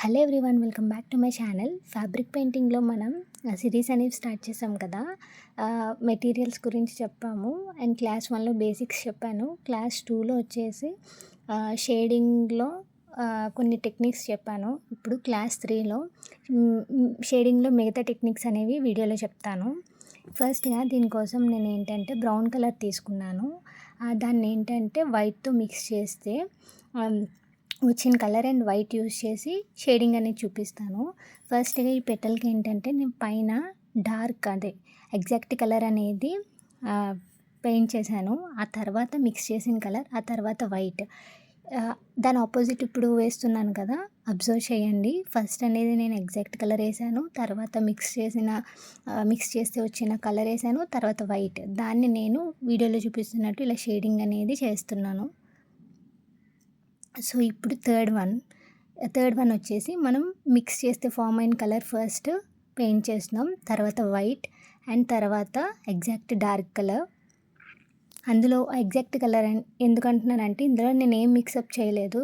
Hello everyone, welcome back to my channel. Fabric పెయింటింగ్లో మనం series అనేవి స్టార్ట్ చేసాం కదా. మెటీరియల్స్ గురించి చెప్పాము అండ్ క్లాస్ 1లో బేసిక్స్ చెప్పాను. క్లాస్ 2లో వచ్చేసి షేడింగ్లో కొన్ని టెక్నిక్స్ చెప్పాను. ఇప్పుడు క్లాస్ 3లో షేడింగ్లో మిగతా టెక్నిక్స్ అనేవి వీడియోలో చెప్తాను. ఫస్ట్గా దీనికోసం నేను ఏంటంటే బ్రౌన్ కలర్ తీసుకున్నాను. దాన్ని ఏంటంటే వైట్తో మిక్స్ చేస్తే వచ్చిన కలర్ అండ్ వైట్ యూస్ చేసి షేడింగ్ అనేది చూపిస్తాను. ఫస్ట్గా ఈ పెటల్కి ఏంటంటే నేను పైన డార్క్ అదే ఎగ్జాక్ట్ కలర్ అనేది పెయింట్ చేశాను. ఆ తర్వాత మిక్స్ చేసిన కలర్, ఆ తర్వాత వైట్. దాని ఆపోజిట్ ఇప్పుడు వేస్తున్నాను కదా, అబ్జర్వ్ చేయండి. ఫస్ట్ అనేది నేను ఎగ్జాక్ట్ కలర్ వేసాను, తర్వాత మిక్స్ చేస్తే వచ్చిన కలర్ వేసాను, తర్వాత వైట్. దాన్ని నేను వీడియోలో చూపిస్తున్నట్టు ఇలా షేడింగ్ అనేది చేస్తున్నాను. సో ఇప్పుడు థర్డ్ వన్ వచ్చేసి మనం మిక్స్ చేస్తే ఫామ్ అయిన కలర్ ఫస్ట్ పెయింట్ చేస్తున్నాం, తర్వాత వైట్ అండ్ తర్వాత ఎగ్జాక్ట్ డార్క్ కలర్. అందులో ఎగ్జాక్ట్ కలర్ ఎందుకంటున్నానంటే ఇందులో నేను ఏం మిక్సప్ చేయలేదు.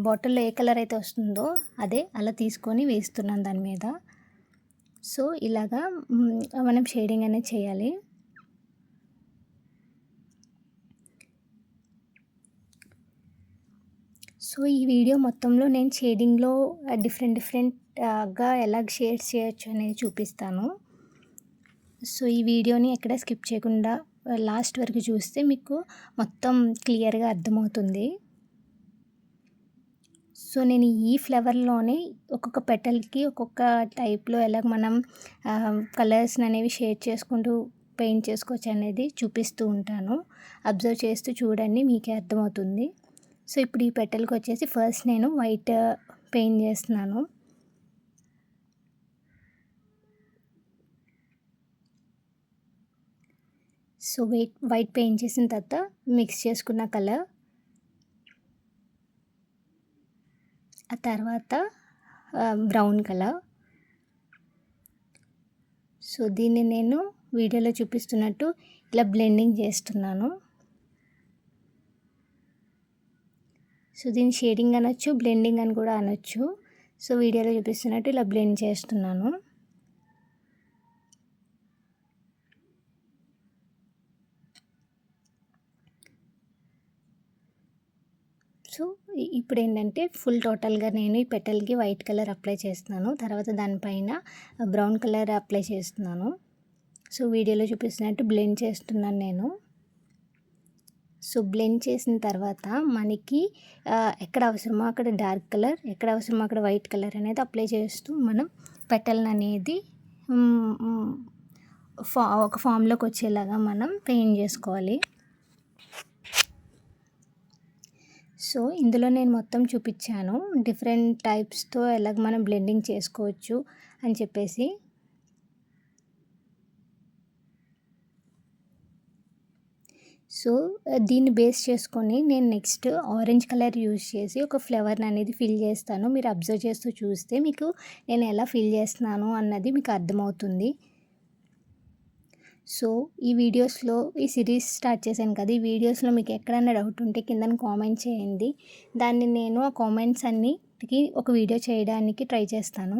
బాటిల్లో ఏ కలర్ అయితే వస్తుందో అదే అలా తీసుకొని వేస్తున్నాను దాని మీద. సో ఇలాగా మనం షేడింగ్ అనేది చేయాలి. సో ఈ వీడియో మొత్తంలో నేను షేడింగ్లో డిఫరెంట్గా ఎలా షేడ్స్ చేయొచ్చు అనేది చూపిస్తాను. సో ఈ వీడియోని ఎక్కడ స్కిప్ చేయకుండా లాస్ట్ వరకు చూస్తే మీకు మొత్తం క్లియర్గా అర్థమవుతుంది. సో నేను ఈ ఫ్లవర్లోనే ఒక్కొక్క పెటల్కి ఒక్కొక్క టైప్లో ఎలా మనం కలర్స్ అనేవి షేడ్ చేసుకుంటూ పెయింట్ చేసుకోవచ్చు అనేది చూపిస్తూ ఉంటాను. అబ్జర్వ్ చేస్తూ చూడండి, మీకే అర్థమవుతుంది. సో ఇప్పుడు ఈ పెటల్కి వచ్చేసి ఫస్ట్ నేను వైట్ పెయింట్ చేస్తున్నాను. సో వైట్ పెయింట్ చేసిన తర్వాత మిక్స్ చేసుకున్న కలర్, ఆ తర్వాత బ్రౌన్ కలర్. సో దీన్ని నేను వీడియోలో చూపిస్తున్నట్టు ఇలా బ్లెండింగ్ చేస్తున్నాను. సో దీన్ని షేడింగ్ అనొచ్చు, బ్లెండింగ్ అని కూడా అనొచ్చు. సో వీడియోలో చూపిస్తున్నట్టు ఇలా బ్లెండ్ చేస్తున్నాను. సో ఇప్పుడు ఏంటంటే ఫుల్ టోటల్గా నేను ఈ పెటల్కి వైట్ కలర్ అప్లై చేస్తున్నాను, తర్వాత దానిపైన బ్రౌన్ కలర్ అప్లై చేస్తున్నాను. సో వీడియోలో చూపిస్తున్నట్టు బ్లెండ్ చేస్తున్నాను నేను. సో బ్లెండ్ చేసిన తర్వాత మనకి ఎక్కడ అవసరమో అక్కడ డార్క్ కలర్, ఎక్కడ అవసరమో అక్కడ వైట్ కలర్ అనేది అప్లై చేస్తూ మనం పెటల్ని అనేది ఒక ఫామ్లోకి వచ్చేలాగా మనం పెయింట్ చేసుకోవాలి. సో ఇందులో నేను మొత్తం చూపించాను డిఫరెంట్ టైప్స్తో ఎలాగ మనం బ్లెండింగ్ చేసుకోవచ్చు అని చెప్పేసి. సో దీన్ని బేస్ చేసుకొని నేను నెక్స్ట్ ఆరెంజ్ కలర్ యూజ్ చేసి ఒక ఫ్లవర్ని అనేది ఫిల్ చేస్తాను. మీరు అబ్జర్వ్ చేస్తూ చూస్తే మీకు నేను ఎలా ఫిల్ చేస్తున్నాను అన్నది మీకు అర్థమవుతుంది. సో ఈ వీడియోస్లో ఈ సిరీస్ స్టార్ట్ చేశాను కదా, ఈ వీడియోస్లో మీకు ఎక్కడైనా డౌట్ ఉంటే కింద కామెంట్ చేయండి. దాన్ని నేను ఆ కామెంట్స్ అన్నిటికీ ఒక వీడియో చేయడానికి ట్రై చేస్తాను.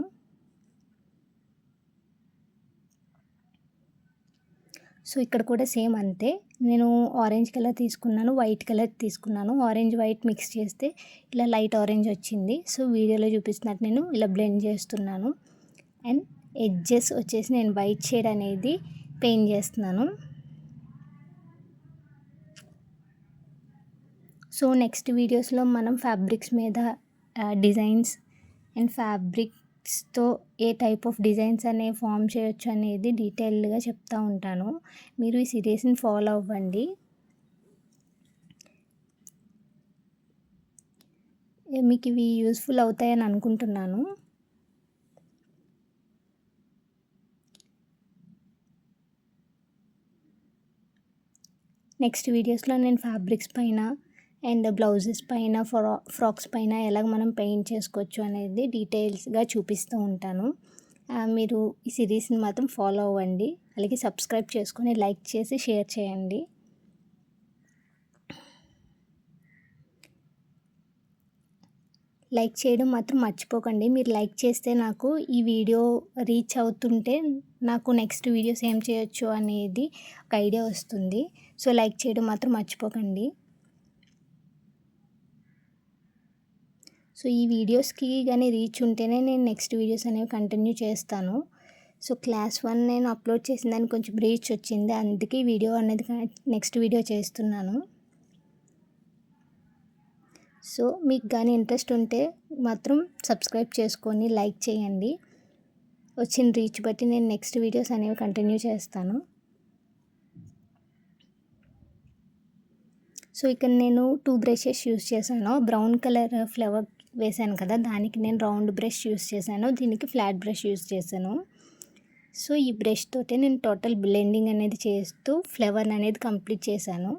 సో ఇక్కడ కూడా సేమ్ అంతే. నేను ఆరెంజ్ కలర్ తీసుకున్నాను, వైట్ కలర్ తీసుకున్నాను. ఆరెంజ్ వైట్ మిక్స్ చేస్తే ఇలా లైట్ ఆరెంజ్ వచ్చింది. సో వీడియోలో చూపిస్తున్నట్టు నేను ఇలా బ్లెండ్ చేస్తున్నాను అండ్ ఎడ్జెస్ వచ్చేసి నేను వైట్ షేడ్ అనేది పెయింట్ చేస్తున్నాను. సో నెక్స్ట్ వీడియోస్లో మనం ఫ్యాబ్రిక్స్ మీద డిజైన్స్ అండ్ ఫ్యాబ్రిక్స్తో ఏ టైప్ ఆఫ్ డిజైన్స్ అనేవి ఫామ్ చేయొచ్చు అనేది డీటెయిల్డ్గా చెప్తూ ఉంటాను. మీరు ఈ సిరీస్ని ఫాలో అవ్వండి. మీకు ఇవి యూస్ఫుల్ అవుతాయని అనుకుంటున్నాను. నెక్స్ట్ వీడియోస్లో నేను ఫ్యాబ్రిక్స్ పైన అండ్ బ్లౌజెస్ పైన ఫ్రాక్స్ పైన ఎలాగ మనం పెయింట్ చేసుకోవచ్చు అనేది డీటెయిల్స్గా చూపిస్తూ ఉంటాను. మీరు ఈ సిరీస్ని మాత్రం ఫాలో అవ్వండి, అలాగే సబ్స్క్రైబ్ చేసుకొని లైక్ చేసి షేర్ చేయండి. లైక్ చేయడం మాత్రం మర్చిపోకండి. మీరు లైక్ చేస్తే నాకు ఈ వీడియో రీచ్ అవుతుంటే నాకు నెక్స్ట్ వీడియోస్ ఏం చేయొచ్చు అనేది ఒక ఐడియా వస్తుంది. సో, లైక్ చేయడం మాత్రం మర్చిపోకండి. సో, ఈ వీడియోస్‌కి గాని రీచ్ ఉంటేనే నేను నెక్స్ట్ వీడియోస్ అనేవి కంటిన్యూ చేస్తాను. సో, క్లాస్ 1 నేను అప్లోడ్ చేసిన దానికి కొంచెం రీచ్ వచ్చింది. అందుకే ఈ వీడియో అనేది నెక్స్ట్ వీడియో చేస్తున్నాను. సో, మీకు గాని ఇంట్రెస్ట్ ఉంటే మాత్రం సబ్స్క్రైబ్ చేసుకొని లైక్ చేయండి. వచ్చిన రీచ్ బట్టి నేను నెక్స్ట్ వీడియోస్ అనేవి కంటిన్యూ చేస్తాను. సో, ఇక్కడ నేను 2 బ్రషెస్ యూజ్ చేశాను. బ్రౌన్ కలర్ ఫ్లవర్ వేశాను కదా! దానికి నేను రౌండ్ బ్రష్ యూజ్ చేశాను. దీనికి ఫ్లాట్ బ్రష్ యూజ్ చేశాను. సో, ఈ బ్రష్ తోటే నేను టోటల్ బ్లెండింగ్ అనేది చేస్తూ ఫ్లవర్ అనేది కంప్లీట్ చేశాను.